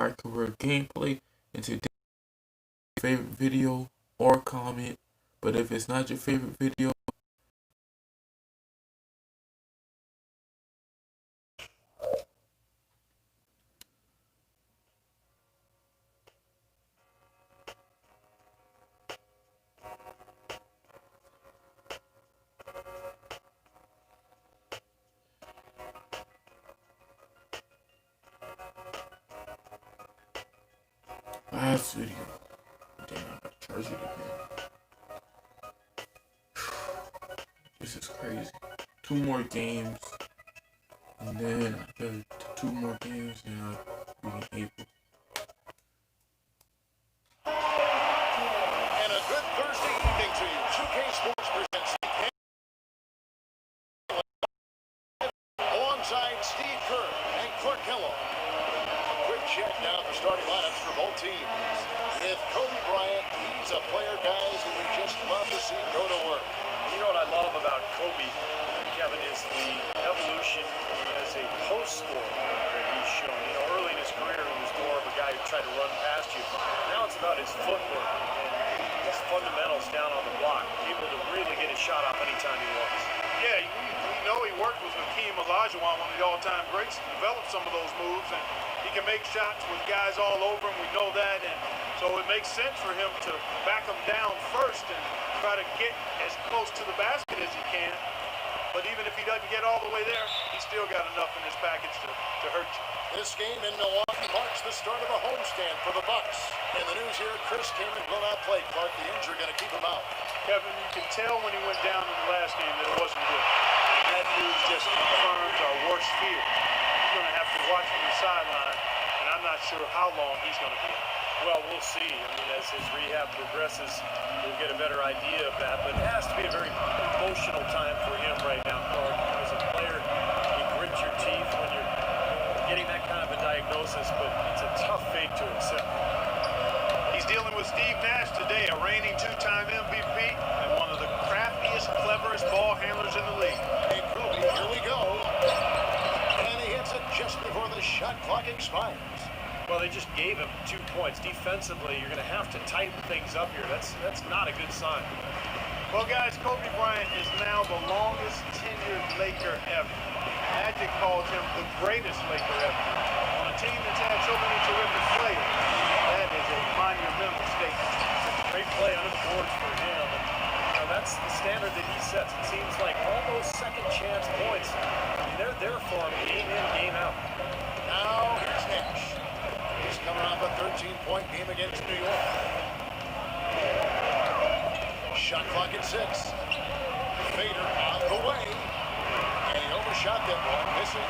our career gameplay and today's favorite video or comment. But if it's not your favorite video, last video. Damn, I gotta charge it again. This is crazy. 2 more games, and then after 2 more games, and I'll be in April. And a good Thursday evening to you. 2K Sports presents alongside Steve Kerr and Clark Kellogg. A quick check now for starting lineups for both teams. With Kobe Bryant, he's a player, guys, that we just love to see go to work. You know what I love about Kobe, Kevin, is the evolution as a post scorer that he's shown. You know, early in his career, he was more of a guy who tried to run past you. Now it's about his footwork and his fundamentals down on the block, able to really get his shot off anytime he wants. Yeah, we know he worked with Hakeem Olajuwon, one of the all-time greats, developed some of those moves, and he can make shots with guys all over him. We know that, and so it makes sense for him to back him down first and try to get as close to the basket as he can. But even if he doesn't get all the way there, he's still got enough in his package to hurt you. This game in Milwaukee marks the start of a homestand for the Bucks. In the news here, Chris Kaman will not play. Clark, the injury going to keep him out. Kevin, you could tell when he went down in the last game that it wasn't good. And that news just confirms our worst fear. He's going to have to watch from the sideline, and I'm not sure how long he's going to be out. Well, we'll see. I mean, as his rehab progresses, we'll get a better idea of that. But it has to be a very emotional time for him right now, Clark. As a player, you grit your teeth when you're getting that kind of a diagnosis, but it's a tough fate to accept. He's dealing with Steve Nash today, a reigning 2-time MVP and one of the craftiest, cleverest ball handlers in the league. Hey, Kobe, here we go. And he hits it just before the shot clock expires. Well, they just gave him 2 points. Defensively, you're going to have to tighten things up here. That's not a good sign. Well, guys, Kobe Bryant is now the longest tenured Laker ever. Magic calls him the greatest Laker ever. On a team that's had so many terrific players, that is a monumental statement. Great play under the boards for him. And, you know, that's the standard that he sets. It seems like all those second chance points, I mean, they're there for him game in, game out. Now here's Nash. He's coming off a 13-point game against New York. Shot clock at 6. Fader on the way. And he overshot that one, missing.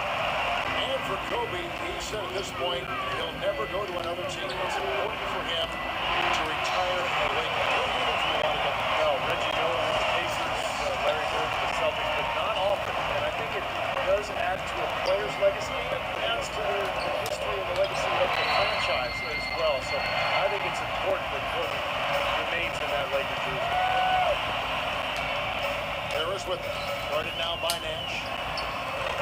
And for Kobe, he said at this point, he'll never go to another team. It's important for him to retire a Laker. No, Reggie Miller with the Pacers, Larry Bird with the Celtics, but not often. And I think it does add to a player's legacy. It adds to the history and the legacy of the franchise as well. So I think it's important that Kobe remains in that Laker jersey. Harris with it. Guarded now by Nash.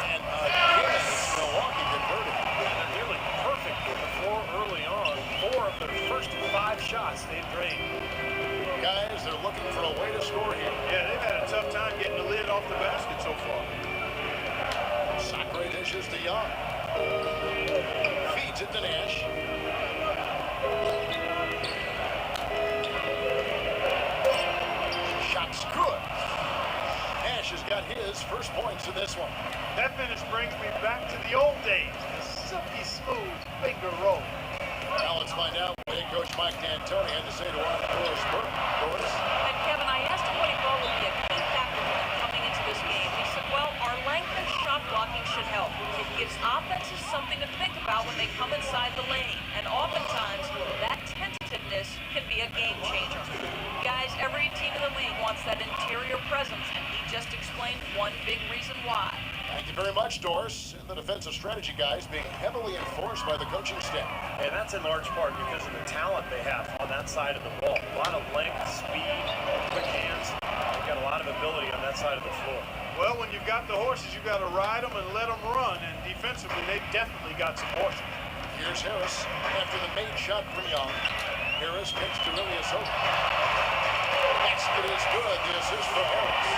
And again, Milwaukee converted. And they're really perfect with the floor early on. 4 of their first 5 shots they've drained. Guys, they're looking for a way to score here. Yeah, they've had a tough time getting the lid off the basket so far. Sacre dishes to Young. Feeds it to Nash. Shot's good. Nash has got his first points in this one. That finish brings me back to the old days, the silky smooth finger roll. Now let's find out what head coach Mike D'Antoni had to say to our Doris Burke. Doris? And Kevin, I asked him what he thought would be a key factor for them coming into this game. He said, well, our length and shot blocking should help. It gives offenses something to think about when they come inside the lane. And oftentimes, that tentativeness can be a game changer. Guys, every team in the league wants that interior presence, and he just explained one big reason why. Thank you very much, Doris. And the defensive strategy guys being heavily enforced by the coaching staff. And that's in large part because of the talent they have on that side of the ball. A lot of length, speed, quick hands. They've got a lot of ability on that side of the floor. Well, when you've got the horses, you've got to ride them and let them run. And defensively, they've definitely got some horses. Here's Harris after the made shot from Young. Harris kicks to Ilyasova. Basket is good. The assist from Harris.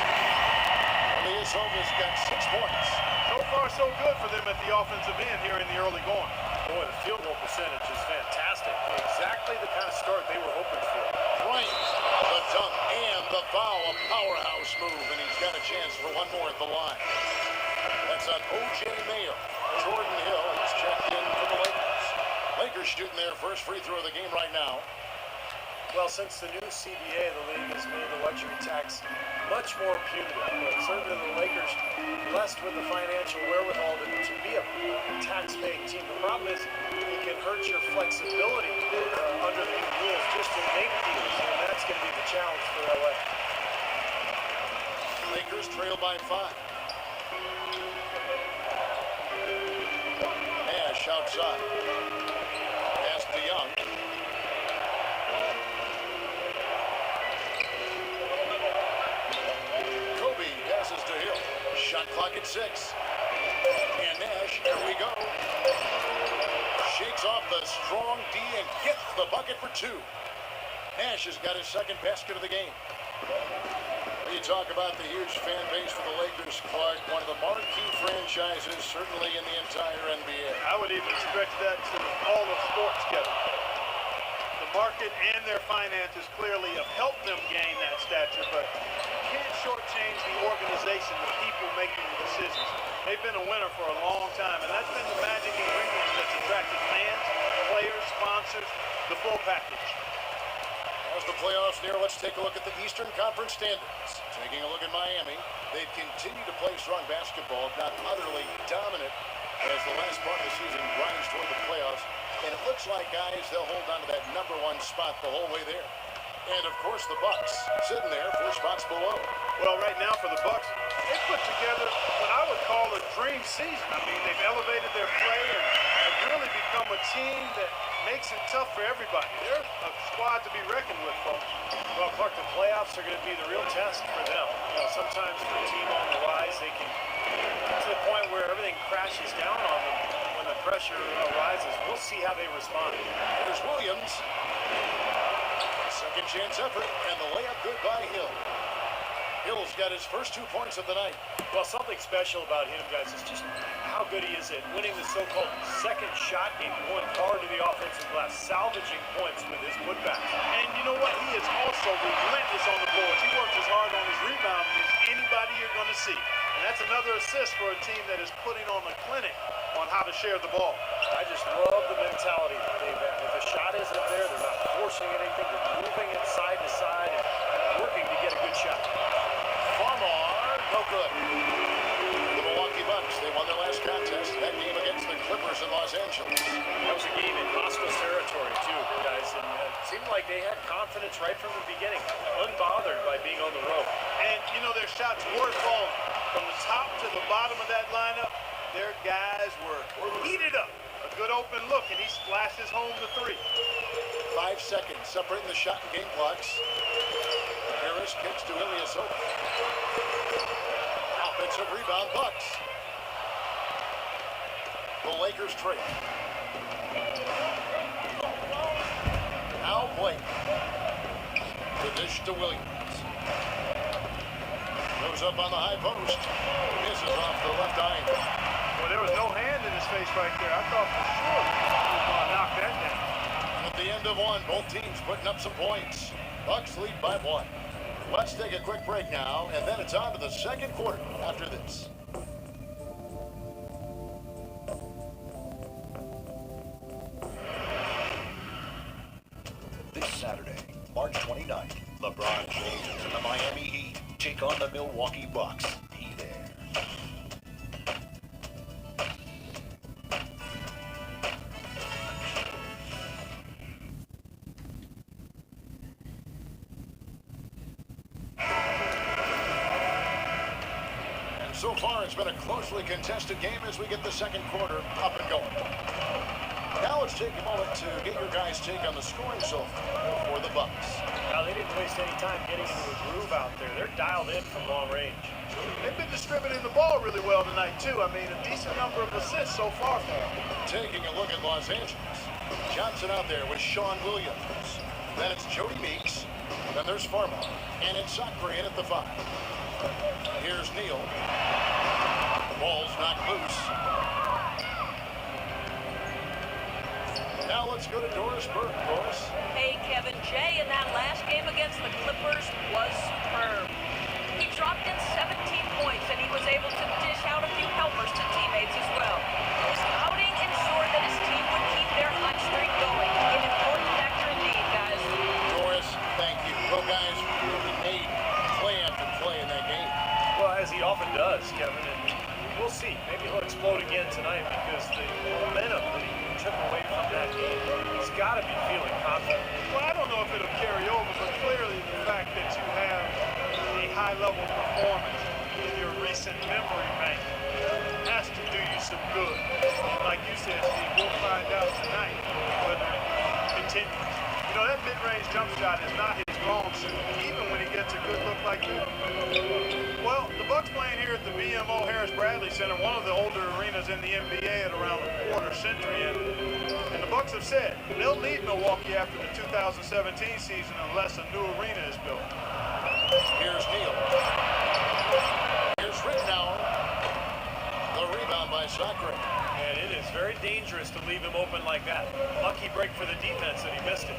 Ilyasova's got 6 points. So far, so good for them at the offensive end here in the early going. Boy, the field goal percentage is fantastic. Exactly the kind of start they were hoping for. Bryant, the dunk and the foul. A powerhouse move, and he's got a chance for one more at the line. That's on O.J. Mayo. Jordan Hill is checked in for the Lakers. Lakers shooting their first free throw of the game right now. Well, since the new CBA, the league has made the luxury tax much more punitive. But certainly the Lakers, blessed with the financial wherewithal to be a tax-paying team. The problem is it can hurt your flexibility under the new rules just to make deals, and that's going to be the challenge for LA. Lakers trail by 5. Nash outside. Pass to Young. Kobe passes to Hill. Shot clock at 6. And Nash, here we go. Shakes off the strong D and gets the bucket for 2. Nash has got his second basket of the game. You talk about the huge fan base for the Lakers, Clark, one of the marquee franchises, certainly in the entire NBA. I would even stretch that to all of sports together. The market and their finances clearly have helped them gain that stature, but you can't shortchange the organization, the people making the decisions. They've been a winner for a long time, and that's been the magic ingredient that's attracted fans, players, sponsors, the full package. As the playoffs near, let's take a look at the Eastern Conference standings. Taking a look at Miami, they've continued to play strong basketball, not utterly dominant as the last part of the season grinds toward the playoffs. And it looks like, guys, they'll hold on to that number 1 spot the whole way there. And, of course, the Bucks sitting there 4 spots below. Well, right now for the Bucks, they put together what I would call a dream season. I mean, they've elevated their play and have really become a team that makes it tough for everybody. They're a squad to be reckoned with, folks. Well, Clark, the playoffs are going to be the real test for them. You know, sometimes for a team on the rise, they can get to the point where everything crashes down on them when the pressure rises. We'll see how they respond. There's Williams. Second chance effort, and the layup good by Hill. Hill's got his first 2 points of the night. Well, something special about him, guys, is just how good he is at winning the so-called second shot game, going hard to the offensive glass, salvaging points with his putbacks. And you know what? He is also relentless on the boards. He works as hard on his rebounding as anybody you're going to see. And that's another assist for a team that is putting on a clinic on how to share the ball. I just love the mentality that they've had. If a shot isn't there, they're not forcing anything. They're moving it side to side and working to get a good shot. Farmar, no good. The Milwaukee Bucks, they won their last contest. That game against the Clippers in Los Angeles. That was a game in hostile territory, too, guys. And it seemed like they had confidence right from the beginning, unbothered by being on the road. And, you know, their shots were falling. From the top to the bottom of that lineup, their guys were heated up. A good open look, and he splashes home the 3. 5 seconds separating the shot and game clocks. Harris kicks to Ilyasova. Offensive rebound, Bucks. The Lakers trail. Now Blake. The dish to Williams. Goes up on the high post. Misses off the left eye. Well, there was no hand in his face right there. I thought for sure he was going to knock that down. At the end of 1, both teams putting up some points. Bucks lead by 1. Let's take a quick break now, and then it's on to the second quarter after this. This Saturday, March 29th, LeBron James and the Miami Heat take on the Milwaukee Bucks. Be there. So far, it's been a closely contested game as we get the second quarter up and going. Now Now let's take a moment to get your guys' take on the scoring so far for the Bucks. Now, they didn't waste any time getting into a groove out there. They're dialed in from long range. They've been distributing the ball really well tonight, too. I mean, a decent number of assists so far for them. Taking a look at Los Angeles. Johnson out there with Sean Williams. Then it's Jody Meeks. Then there's Farmer. And it's Sacre in at the 5. Here's Neal. The ball's knocked loose. Now let's go to Doris Burke. Doris. Hey, Kevin, Jay in that last game against the Clippers was superb. He dropped in 17 points, and he was able to dish out a few helpers to teammates as well. His outing ensured that his team would keep their hot streak going. An important factor indeed, guys. Doris, thank you. Well, guys, really made play after play in that game. Well, as he often does, Kevin, and we'll see. Maybe he'll explode again tonight because the momentum that he took away from that game, he's got to be feeling confident. Well, I don't know if it'll carry over, but clearly the fact that you have a high-level performance in your recent memory bank has to do you some good. And like you said, Steve, we'll find out tonight whether it continues. You know, that mid-range jump shot is not his strong suit, even when he gets a good look like that. Well, the Bucks playing here at the BMO Harris Bradley Center, one of the older arenas in the NBA at around a quarter century. And the Bucks have said they'll leave Milwaukee after the 2017 season unless a new arena is built. Here's Neal. Here's Rittenauer. The rebound by Sacre. And it is very dangerous to leave him open like that. Lucky break for the defense that he missed it.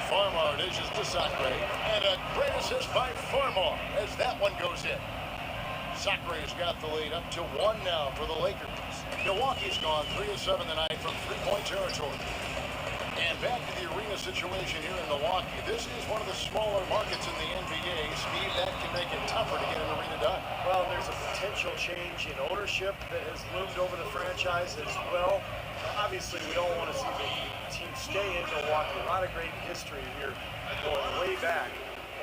Farmar dishes to Sacre. And a great assist by Farmar as that one goes in. Sacre's got the lead up to 1 now for the Lakers. Milwaukee's gone 3 of 7 tonight from three-point territory. And back to the arena situation here in Milwaukee. This is one of the smaller markets in the NBA. Steve, that can make it tougher to get an arena done. Well, there's a potential change in ownership that has loomed over the franchise as well. Obviously, we all want to see the team stay in Milwaukee. A lot of great history here going way back.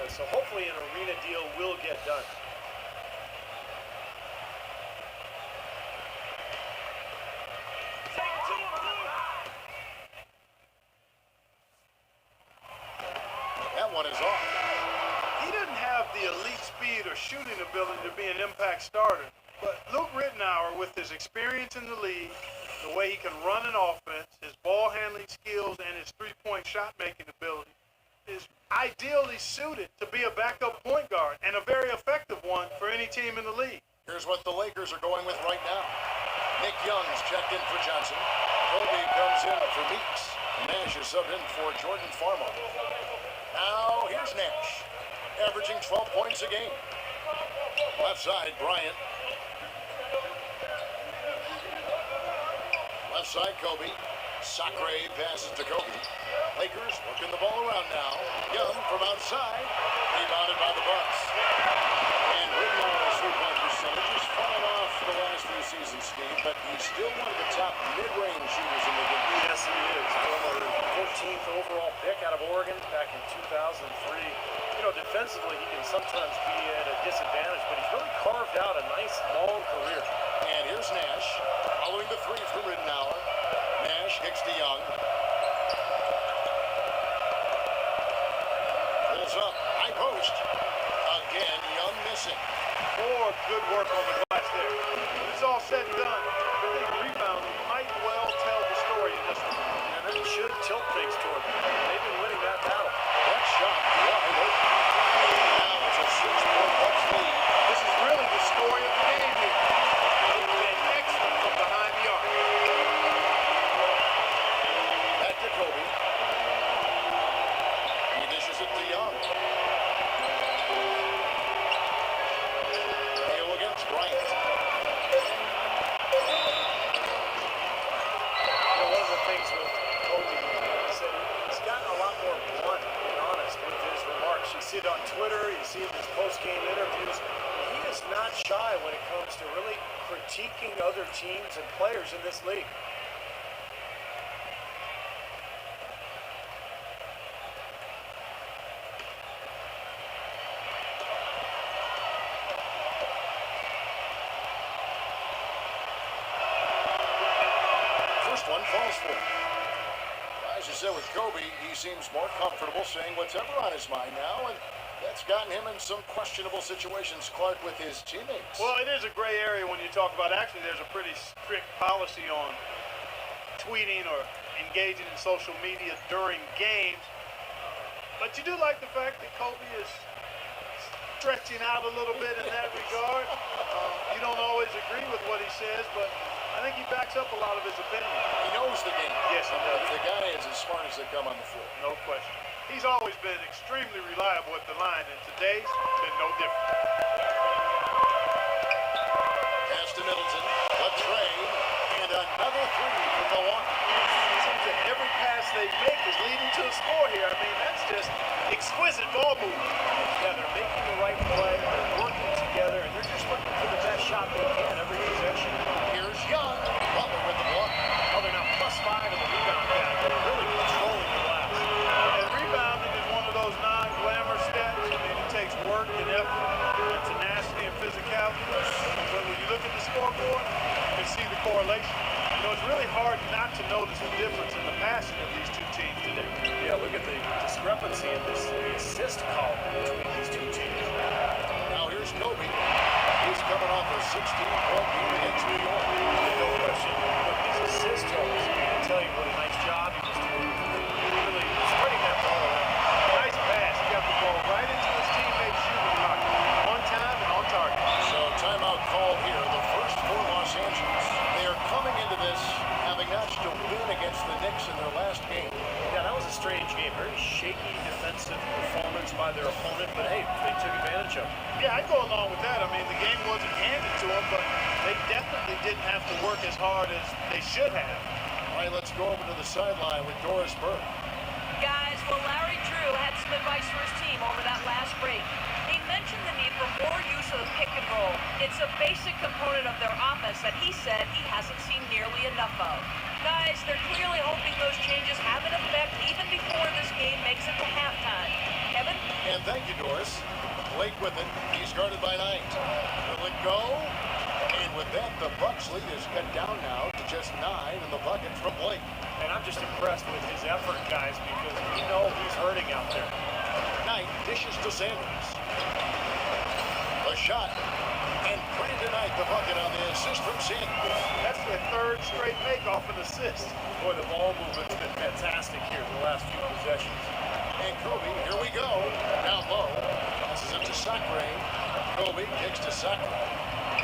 So hopefully an arena deal will get done. That one is off. He doesn't have the elite speed or shooting ability to be an impact starter, but Luke Rittenauer, with his experience in the league, the way he can run an offense, his ball handling skills, and his three-point shot-making ability, is ideally suited to be a backup point guard and a very effective one for any team in the league. Here's what the Lakers are going with right now. Nick Young's checked in for Johnson. Kobe comes in for Meeks. Nash is subbed in for Jordan Farmar. Now, here's Nash, averaging 12 points a game. Left side, Bryant. Left side, Kobe. Sacre passes to Kobe. Lakers working the ball around now. Young from outside, rebounded by the Bucks. And Rittenauer's three-point percentage has fallen off for the last few seasons, Steve, but he's still one of the top mid-range shooters in the league. Yes, he is. Former 14th overall pick out of Oregon back in 2003. You know, defensively, he can sometimes be at a disadvantage, but he's really carved out a nice long career. And here's Nash, following the three for Rittenauer. Nash kicks to Young. Pulls up, high post. Again, Young missing. More good work on the glass there. When it's all said and done, I think rebounding might well tell the story in this one. And that should tilt things toward them. They've been winning that battle. That shot wide open. Now it's a 6-point Bucks lead. This is really the story of the game here. They've been excellent from behind the arc. Back to Kobe. He dishes it to Young. Neal against Bryant. You know, one of the things with Kobe is that he's gotten a lot more blunt and honest with his remarks. You see it on Twitter, you see it in his post-game interviews. He is not shy when it comes to really critiquing other teams and players in this league. First one falls floor. As you said with Kobe, he seems more comfortable saying what's ever on his mind now, and that's gotten him in some questionable situations, Clark, with his teammates. Well, it is a gray area when you talk about, actually, there's a pretty strict policy on tweeting or engaging in social media during games. But you do like the fact that Kobe is stretching out a little bit in that regard. You don't always agree with what he says, but I think he backs up a lot of his opinion. He knows the game. Yes, he does. The guy is as smart as they come on the floor. No question. He's always been extremely reliable at the line, and today's been no different. Pass to Middleton, a trade, and another three for Milwaukee. It seems that every pass they make is leading to a score here. I mean, that's just exquisite ball movement. Yeah, they're making the right play, they're working together, and they're just looking for the best shot they can every possession. Here's Young, Butler with the block. Oh, they're now +5 in the rebound category, really controlling the glass. And rebounding is one of those non-glamour stats. I mean, it takes work and effort and tenacity and physicality. But when you look at the scoreboard, you can see the correlation. You know, it's really hard not to notice the difference in the passing of these two teams today. Yeah, look at the discrepancy in the assist column between these two teams. Now here's Kobe. He's coming off a 16-point game against New York. No question. Look, these assist totals, I mean, I tell you what a nice job he was doing. Really spreading that ball around. Nice pass. He got the ball right into his teammate's shooting pocket. On time and on target. So timeout called here, the first for Los Angeles. They are coming into this having notched a win against the Knicks in their last game. Yeah, that was a strange game. Very shaky defensive performance by their opponent, but hey, they took advantage of it. Yeah, I'd go along with that. I mean, the game wasn't handed to them, but they definitely didn't have to work as hard as they should have. All right, let's go over to the sideline with Doris Burke. Guys, well, Larry Drew had some advice for his team over that last break. He mentioned the need for more use of the pick and roll. It's a basic component of their offense that he said he hasn't seen nearly enough of. Guys, they're clearly hoping those changes have an effect even before this game makes it to halftime. Kevin? And thank you, Doris. Blake with it. He's guarded by Knight. Will it go? And with that, the Bucks lead is cut down now to just 9 in the bucket from Blake. And I'm just impressed with his effort, guys, because we know he's hurting out there. Knight dishes to Sanders. The shot. And pretty tonight, the bucket on the assist from Sanders. That's their third straight make off an assist. Boy, the ball movement's been fantastic here the last few possessions. And Kobe, here we go. Down low. Passes it to Sacre. Kobe kicks to Sacre.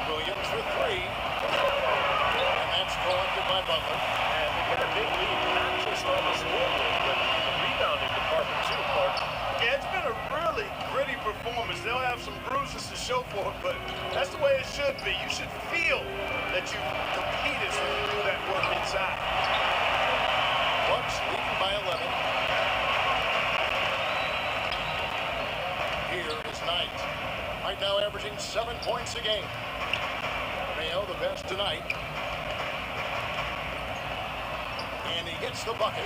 Williams for three. And that's collected by Butler. And they get a big lead, not just on the scoreboard, but in the rebounding department too, Clark. Yeah, it's been a really gritty performance. They'll have some bruises to show for it, but that's the way it should be. You should feel that you competed when you do that work inside. Bucks leading by 11. Here is Knight. Right now averaging 7 points a game. Mayo the best tonight. And he gets the bucket.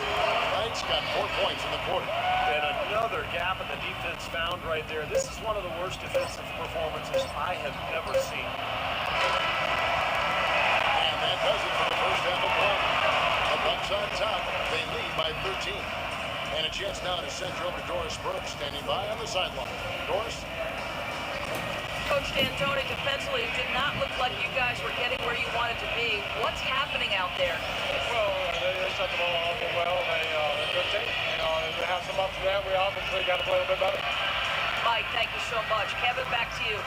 Knight's got 4 points in the quarter. And another gap in the defense found right there. This is one of the worst defensive performances I have ever seen. And that does it for the first half of play. The Bucks on top. They lead by 13. And a chance now to send you over to Doris Burke standing by on the sideline. Doris? Coach D'Antoni, defensively, it did not look like you guys were getting where you wanted to be. What's happening out there? Well, they shut the ball off well. They're a good team. You know, they have some ups and downs. We obviously got to play a little bit better. Mike, thank you so much. Kevin, back to you.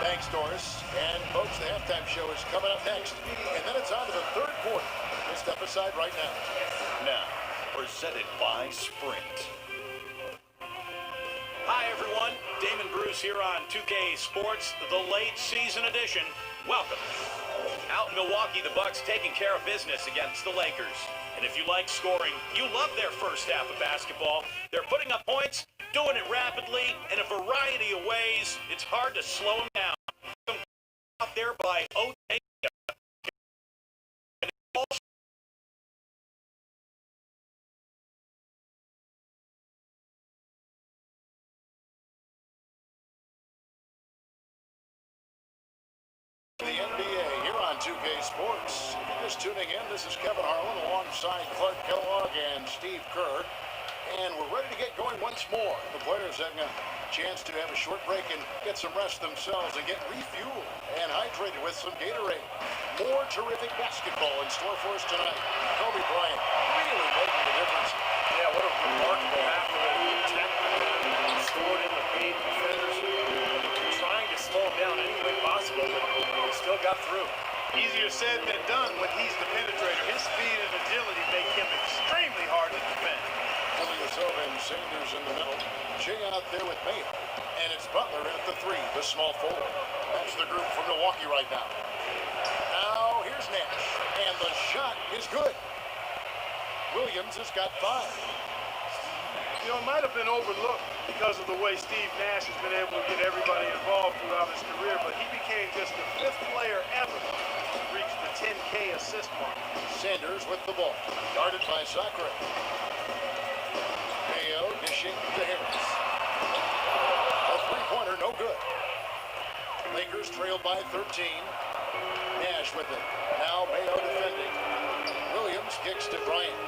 Thanks, Doris. And folks, the halftime show is coming up next. And then it's on to the third quarter. We'll step aside right now. Now, presented by Sprint. Hi, everyone. Damon Bruce here on 2K Sports, the late season edition. Welcome. Out in Milwaukee, the Bucks taking care of business against the Lakers. And if you like scoring, you love their first half of basketball. They're putting up points, doing it rapidly, in a variety of ways. It's hard to slow them down. Out there by Otay. The NBA here on 2K Sports. If you're just tuning in, this is Kevin Harlan alongside Clark Kellogg and Steve Kerr. And we're ready to get going once more. The players having a chance to have a short break and get some rest themselves and get refueled and hydrated with some Gatorade. More terrific basketball in store for us tonight. Kobe Bryant really making the difference. Yeah, what a remarkable half of the attack. Scored in the paint. Defenders trying to slow him down any way possible, but he still got through. Easier said than done when he's the penetrator. His speed and agility make him extremely hard to defend. Ilyasova and Sanders in the middle. Jay out there with Mayo. And it's Butler in at the 3, the small forward. That's the group from Milwaukee right now. Now here's Nash. And the shot is good. Williams has got 5. You know, it might have been overlooked because of the way Steve Nash has been able to get everybody involved throughout his career, but he became just the 5th player ever to reach the 10K assist mark. Sanders with the ball. Guarded by Sacre. Mayo dishing to Harris. A three-pointer, no good. Lakers trail by 13. Nash with it. Now Mayo defending. Williams kicks to Bryant.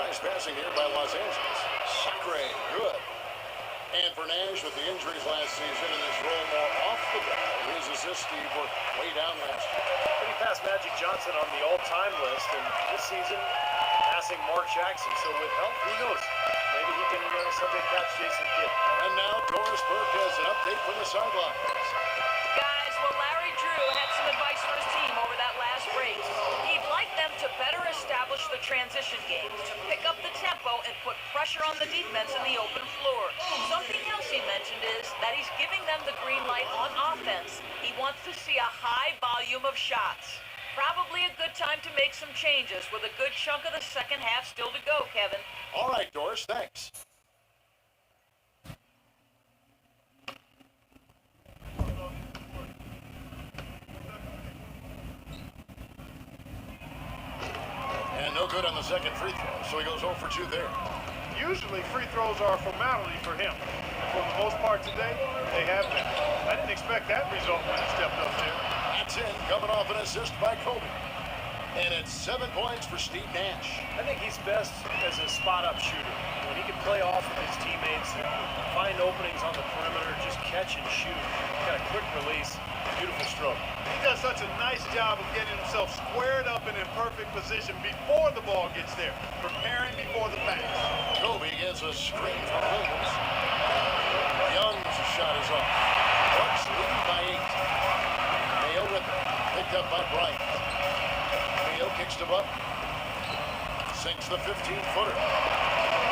Nice passing here by Los Angeles. Sacre, good. And for Nash with the injuries last season and his role more off the ball, his assists, Steve, were way down last year. But he passed Magic Johnson on the all-time list, and this season passing Mark Jackson. So with help, who knows? Maybe he can someday catch Jason Kidd. And now Doris Burke has an update from the sidelines. Guys, well, Larry Drew had some advice for his team over that last break. He'd like them to better establish the transition game, to pick up the tempo and put pressure on the defense in the open floor. Something else he mentioned is that he's giving them the green light on offense. He wants to see a high volume of shots. Probably a good time to make some changes with a good chunk of the second half still to go, Kevin. All right, Doris, thanks. And no good on the second free throw, so he goes 0 for 2 there. Usually free throws are a formality for him. For the most part today, they have been. I didn't expect that result when he stepped up there. That's in, coming off an assist by Kobe. And it's 7 points for Steve Nash. I think he's best as a spot-up shooter. When he can play off of his teammates, find openings on the perimeter, just catch and shoot. Got a quick release, beautiful stroke. He does such a nice job of getting himself squared up and in perfect position before the ball gets there, preparing before the pass. Kobe gets a screen from Williams. Young's shot is off. Bucks lead by 8. Mayo with it. Picked up by Bryant. Mayo kicks to Butler. Sinks the 15-footer.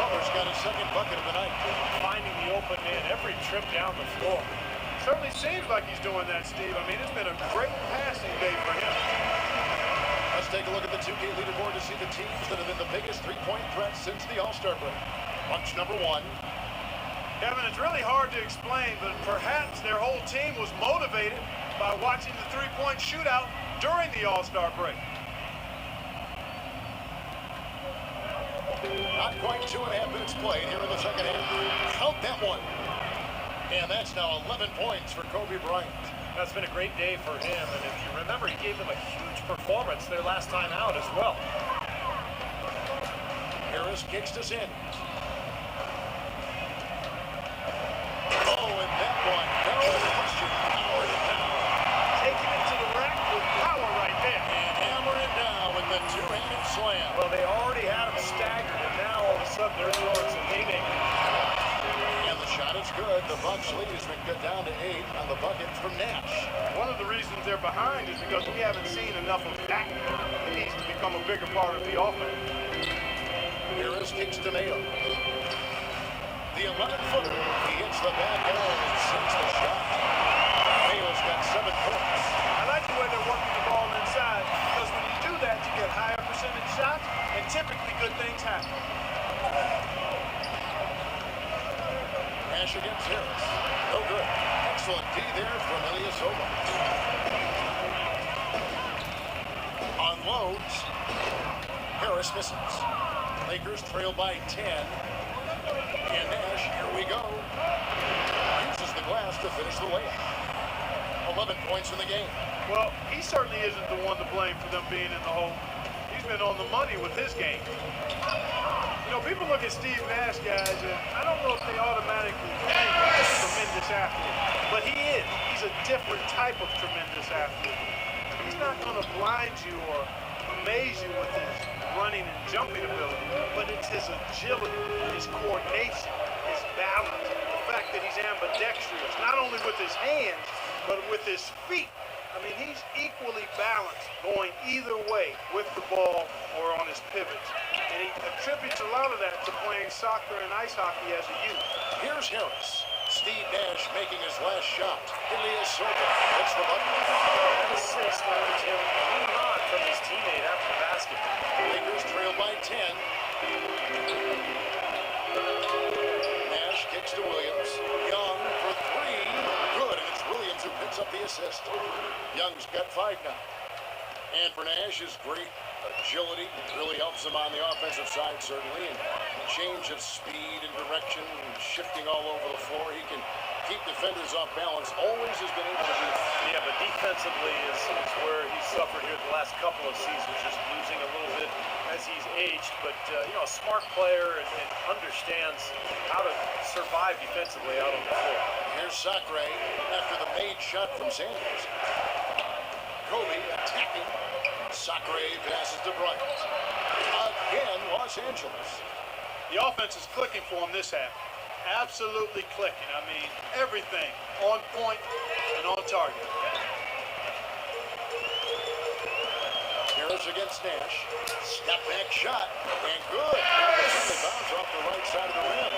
Butler's got his second bucket of the night. Finding the open man every trip down the floor. Certainly seems like he's doing that, Steve. I mean, it's been a great passing day for him. Let's take a look at the 2K leaderboard to see the teams that have been the biggest three-point threats since the All-Star break. Bucks number 1. Kevin, it's really hard to explain, but perhaps their whole team was motivated by watching the three-point shootout during the All-Star break. Not quite 2.5 minutes played here in the second half. Count that one. And that's now 11 points for Kobe Bryant. That's been a great day for him, and if you remember, he gave them a huge performance their last time out as well. Harris kicks to Sanders. Oh, and that one, no question, powered it down. Taking it to the rack with power right there. And hammer it down with the two-handed slam. Well, they already had him staggered, and now all of a sudden they're throwing some haymakers. And the shot is good. The Bucks lead has been cut down to 8 on the bucket from Nash. One of the reasons they're behind is because we haven't seen enough of that. It needs to become a bigger part of the offense. Harris kicks to Mayo. The 11-footer. He hits the back elbow and sinks the shot. Mayo's got 7 points. I like the way they're working the ball inside because when you do that, you get higher percentage shots and typically good things happen. Nash against Harris. No good. Excellent D there from Ilyasova. Unloads. Harris misses. Lakers trail by 10. And Nash, here we go. Uses the glass to finish the layup. 11 points in the game. Well, he certainly isn't the one to blame for them being in the hole. He's been on the money with his game. You know, people look at Steve Nash, guys, and I don't know if they automatically think he's a tremendous athlete, but he is. He's a different type of tremendous athlete. He's not going to blind you or amaze you with his running and jumping ability, but it's his agility, his coordination, his balance, the fact that he's ambidextrous, not only with his hands, but with his feet. I mean, he's equally balanced going either way with the ball or on his pivots. And he attributes a lot of that to playing soccer and ice hockey as a youth. Here's Harris. Steve Nash making his last shot. Ilyasova hits the button. That assist earned him a nod from his teammate after the basket. Lakers trail by 10. Nash kicks to Williams. Young for three. Good, and it's Williams who picks up the assist. Young's got 5 now. And for Nash, his great agility really helps him on the offensive side, certainly. And change of speed and direction, shifting all over the floor. He can keep defenders off balance. Always has been able to do that. Yeah, but defensively is where he's suffered here the last couple of seasons, just losing a little bit as he's aged. But, you know, a smart player and understands how to survive defensively out on the floor. Here's Sacre after the made shot from Sanders. Kobe attacking. Sacre passes to Bryant. Again, Los Angeles. The offense is clicking for him this half. Absolutely clicking. I mean, everything on point and on target. Harris against Nash. Step back shot. And good. They bounce off the right side of the rim.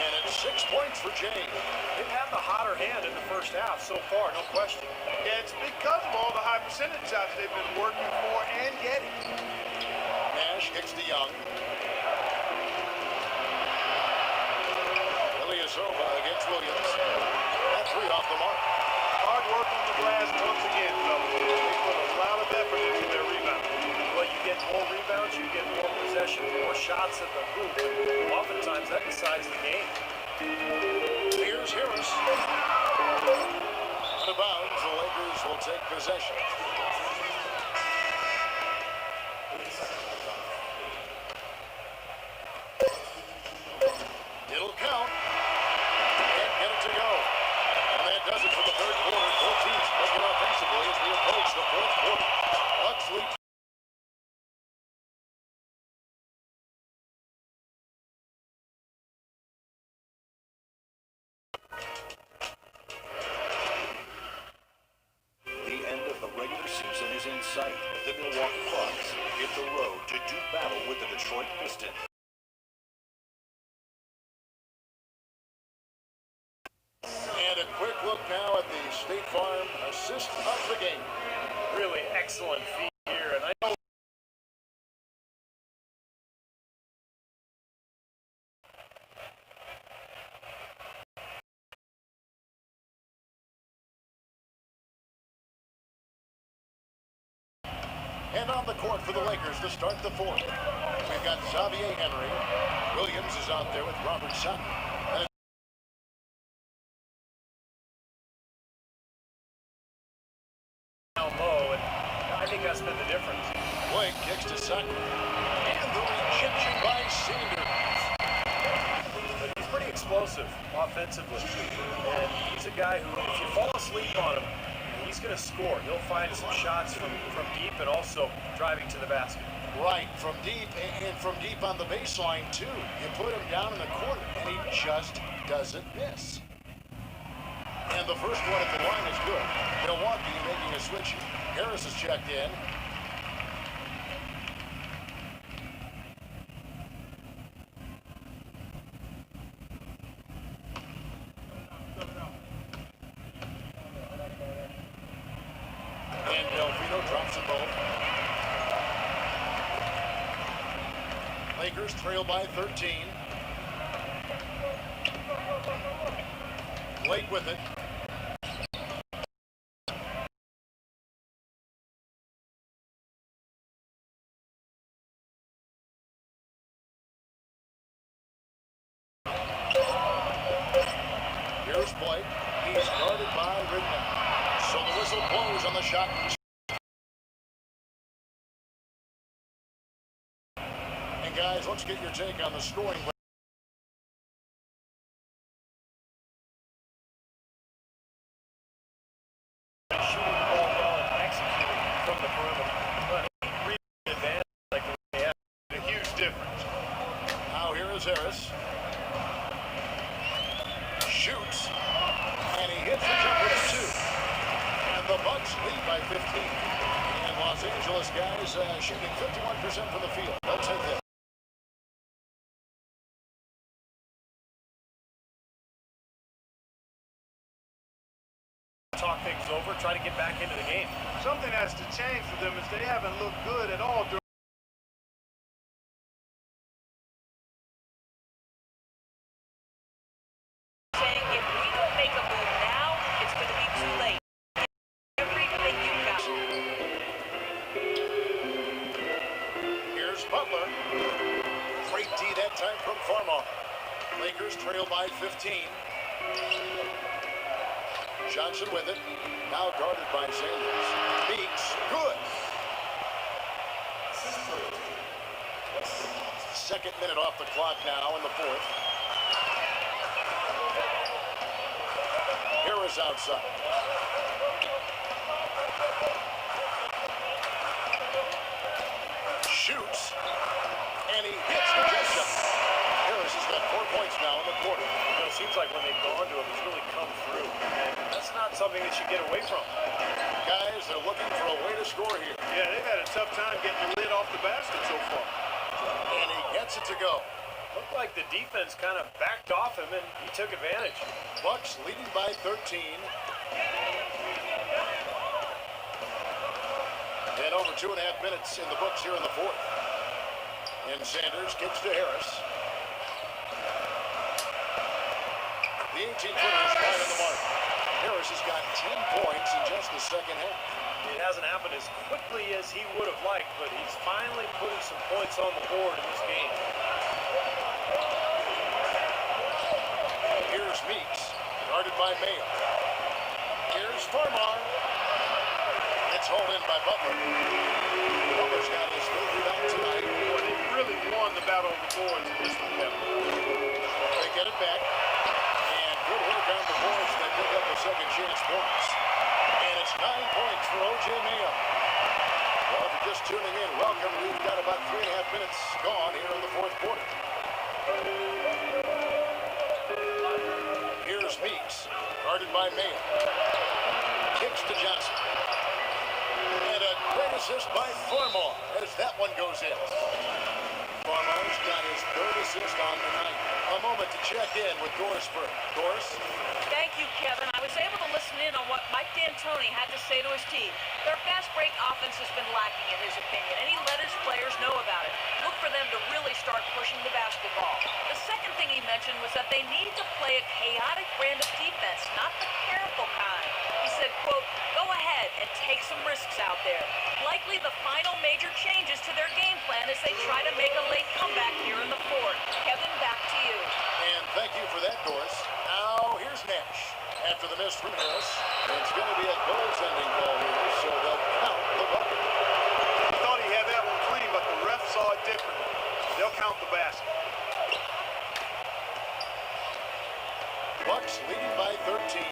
And it's 6 points for James. They've had the hotter hand in the first half so far, no question. Yeah, it's because of all the high percentage shots they've been working for and getting. Nash kicks to Young. Ilyasova against Williams. That 3 off the mark. Hard work on the glass once again, fellas. They put a lot of effort into their rebound. Well, you get more rebounds, you get more possession, more shots at the hoop. And oftentimes that decides the game. Here's Harris. Out of bounds, the Lakers will take possession. It'll count. Can't get it to go. And that does it for the third quarter. Both teams looking offensively as we approach the fourth quarter. Bucks lead. The end of the regular season is in sight. The Milwaukee Bucks hit the road to do battle with the Detroit Pistons. And a quick look now at the State Farm assist of the game. Really excellent feat here, and I know And on the court for the Lakers to start the fourth. We've got Xavier Henry. Williams is out there with Robert Sutton. And down low, and I think that's been the difference. Blake kicks to Sutton. And the rejection by Sanders. But he's pretty explosive offensively, and he's a guy who, if you fall asleep on him, he's going to score. He'll find some shots from deep and also driving to the basket. Right, from deep, and from deep on the baseline, too. You put him down in the corner, and he just doesn't miss. And the first one at the line is good. Milwaukee making a switch. Harris is checked in. And Delfino drops them both. Lakers trail by 13. Blake with it. Here's Blake. He's guarded by Ridman. So whistle blows on the shot. And guys, let's get your take on the scoring. Shooting the ball well and executing from the perimeter. But really advantage like they have. A huge difference. Now here is Harris. Shoots. And he hits the jumper for 2. And the Bucks lead by 15. And Los Angeles guys shooting 51% from the field. They'll take that. Talk things over, try to get back into the game. Something has to change for them is they haven't looked good at all during saying if we don't make a move now, it's going to be too late. Everything you got. Here's Butler. Great D that time from Farmar. Lakers trail by 15. Johnson with it. Now guarded by Sanders. Meeks. Good. Second minute off the clock now in the fourth. Harris outside. Shoots. And he hits the jump shot. Harris has got 4 points now in the quarter. You know, it seems like when they've gone to him, he's really come through. And that's not something that you get away from. Guys, they're looking for a way to score here. Yeah, they've had a tough time getting the lid off the basket so far. And he gets it to go. Looked like the defense kind of backed off him, and he took advantage. Bucks leading by 13. And over 2.5 minutes in the books here in the fourth. And Sanders kicks to Harris. The 18-footer is wide on the mark. Harris has got 10 points in just the second half. It hasn't happened as quickly as he would have liked, but he's finally putting some points on the board in this game. Here's Meeks, guarded by Mayo. Here's Farmar. It's hauled in by Butler. Butler's got his third rebound tonight. Boy, they really won the battle of the boards in this one. They get it back. And good work on the boards. They pick up a second chance points. And it's 9 points for O.J. Mayo. Well, if you're just tuning in, welcome. We've got about 3.5 minutes gone here in the fourth quarter. Here's Meeks, guarded by Mayo. Kicks to Johnson. And a great assist by Farmar as that one goes in. Farmar's got his third assist on the night. A moment to check in with Doris Burke. Doris? Thank you, Kevin. I was able to listen in on what Mike D'Antoni had to say to his team. Their fast break offense has been lacking, in his opinion, and he let his players know about it. Look for them to really start pushing the basketball. The second thing he mentioned was that they need to play a chaotic brand of defense, not the careful kind. He said, quote, go ahead and take some risks out there. Likely the final major changes to their game plan as they try to make a late comeback here in the fourth. Kevin, back to you. And thank you for that, Doris. Now, here's Nash. After the miss from Harris, it's going to be a goaltending call here, so they'll count the bucket. I thought he had that one clean, but the ref saw it differently. They'll count the basket. Bucks leading by 13.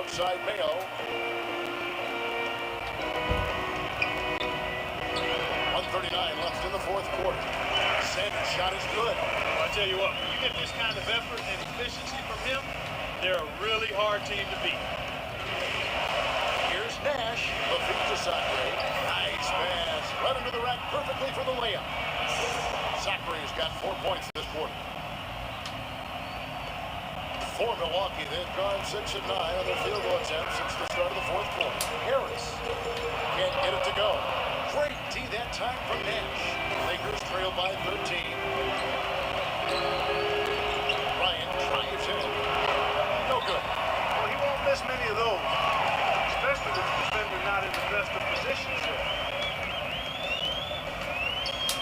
Outside Mayo. .139 left in the fourth quarter. Sanders' shot is good. Well, I tell you what, when you get this kind of effort and efficiency from him, they're a really hard team to beat. Here's Nash. The feet to Sacre. Nice pass. Right under the rack perfectly for the layup. Sacre's got 4 points this quarter. For Milwaukee, they've gone 6 of 9 on their field goal attempts since the start of the fourth quarter. Harris can't get it to go. Great D that time from Nash. Lakers trail by 13. Bryant drives in. No good. Well, he won't miss many of those, especially with the defender not in the best of positions there.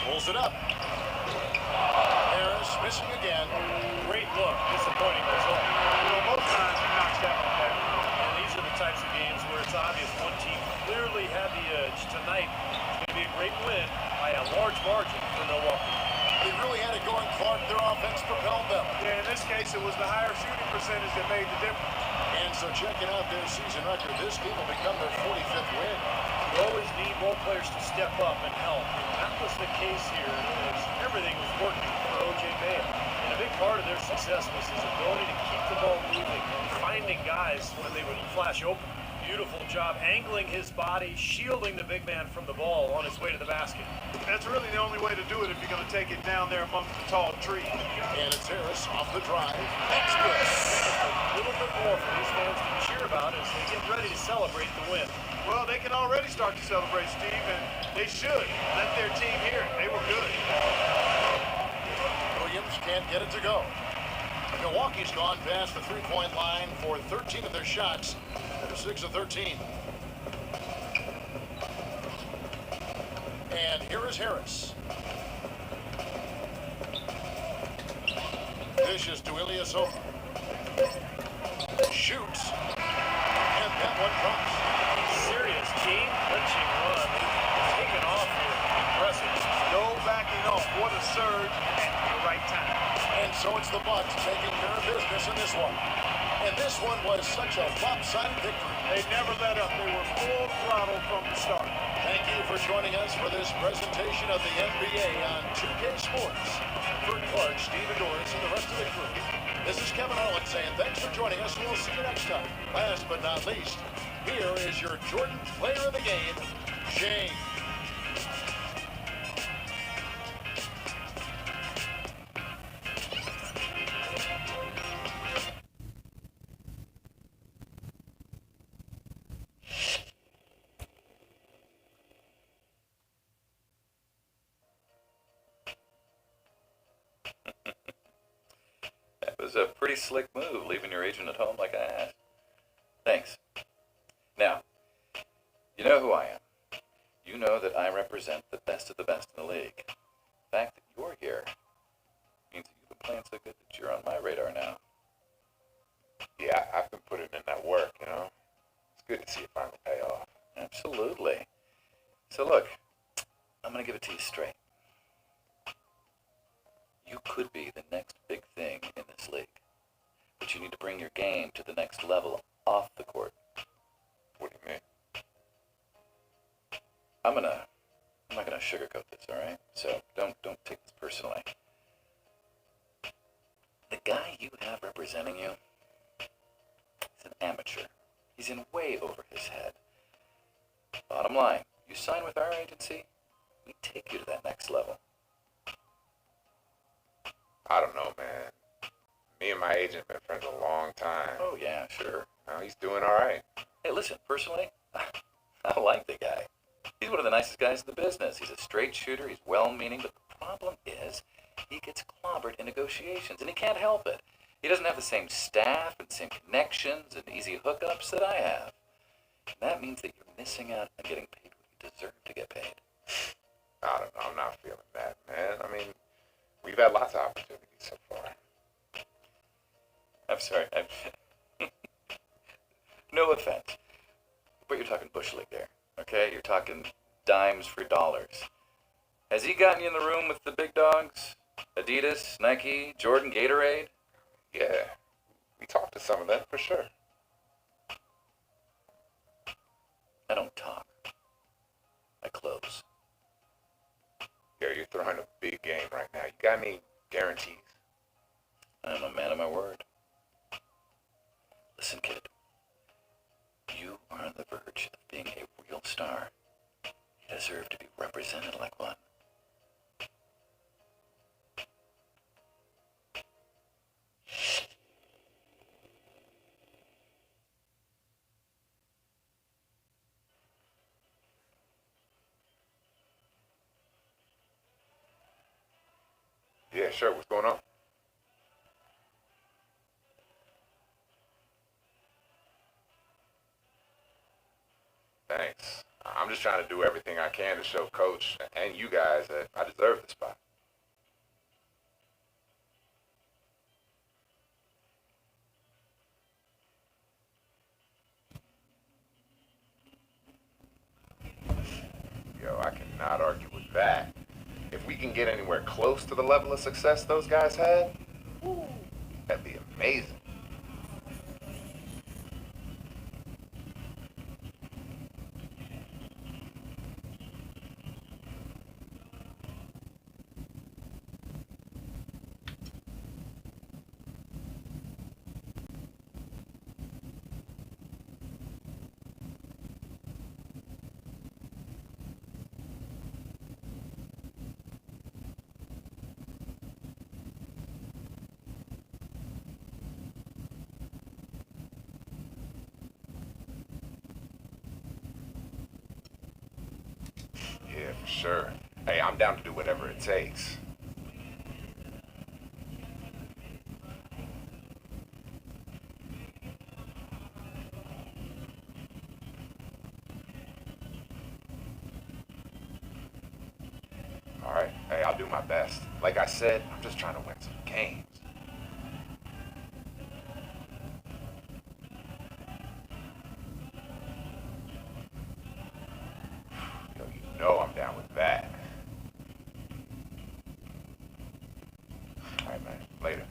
Pulls it up. Harris missing again. Great look. Disappointing result. You know, most times he knocks that types of games where it's obvious one team clearly had the edge. Tonight, it's going to be a great win by a large margin for Milwaukee. They really had it going. Clark, their offense propelled them. Yeah, in this case, it was the higher shooting percentage that made the difference. And so checking out their season record, this game will become their 45th win. You always need role players to step up and help. That was the case here as everything was working for O.J. Mayo. And a big part of their success was his ability to keep the ball moving and finding guys when they would flash open. Beautiful job angling his body, shielding the big man from the ball on his way to the basket. That's really the only way to do it if you're going to take it down there amongst the tall trees. And it's Harris off the drive. That's good. A little bit more for these fans to cheer about as they get ready to celebrate the win. Well, they can already start to celebrate, Steve, and they should. Let their team hear it. They were good. Williams can't get it to go. Milwaukee's gone past the three-point line for 13 of their shots. They're 6 of 13. And here is Harris. Dishes to Ilyasova. Shoots. And that one drops. Serious team lynching run. Taking off here. Impressive. No backing off. What a surge at the right time. And so it's the Bucks taking care of business in this one. And this one was such a lopsided victory. They never let up. They were full throttle from the start. Thank you for joining us for this presentation of the NBA on 2K Sports. For Clark, Steve Doris, and the rest of the crew, this is Kevin Harlan saying thanks for joining us, and we'll see you next time. Last but not least, here is your Jordan Player of the Game, Shane. That was a pretty slick move, leaving your agent at home like I asked. Thanks. Now, you know who I am. You know that I represent the best of the best in the league. The fact that you're here means that you've been playing so good that you're on my radar now. Yeah, I've been putting in that work, you know. It's good to see it finally pay off. Absolutely. So look, I'm going to give it to you straight. You could be the next big thing in this league. But you need to bring your game to the next level off the court. What do you mean? I'm not gonna sugarcoat this, all right? So don't take this personally. The guy you have representing you, he's an amateur. He's in way over his head. Bottom line, you sign with our agency, we take you to that next level. I don't know, man. Me and my agent been friends a long time. Oh yeah, sure. Now he's doing all right. Hey, listen, personally, I like the guy. He's one of the nicest guys in the business. He's a straight shooter, he's well-meaning, but the problem is he gets clobbered in negotiations, and he can't help it. He doesn't have the same staff and same connections and easy hookups that I have. And that means that you're missing out on getting paid what you deserve to get paid. I don't know. I'm not feeling that, man. I mean, we've had lots of opportunities so far. I'm sorry. No offense. But you're talking Bush League there, okay? You're talking dimes for dollars. Has he gotten you in the room with the big dogs? Adidas, Nike, Jordan, Gatorade? Yeah, we talked to some of them for sure. I don't talk. I close. Yeah, you're throwing a big game right now. You got any guarantees? I'm a man of my word. Listen, kid. You are on the verge of being a real star. You deserve to be represented like one. Yeah, sure. What's going on? Thanks. I'm just trying to do everything I can to show Coach and you guys that I deserve the spot. that. If we can get anywhere close to the level of success those guys had, that'd be amazing. Yeah, for sure. Hey, I'm down to do whatever it takes. All right. Hey, I'll do my best. Like I said, I'm just trying to win some games. Yo, you know I'm down with that. All right, man. Later.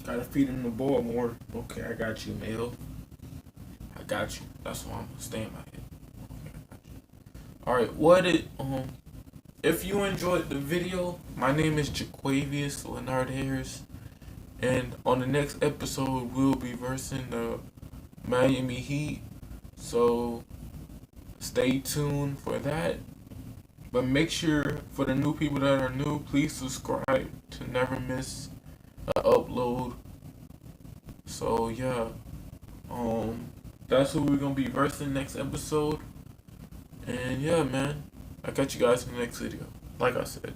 Gotta feed him the ball more. Okay, I got you, Mel. I got you. That's why I'm staying by it. Okay, I got you. Alright, if you enjoyed the video, my name is Jaquavius Leonard Harris, and on the next episode we'll be versing the Miami Heat. So stay tuned for that. But make sure, for the new people that are new, please subscribe to never miss an upload. So yeah, that's who we're gonna be versing next episode. And yeah, man, I'll catch you guys in the next video. Like I said.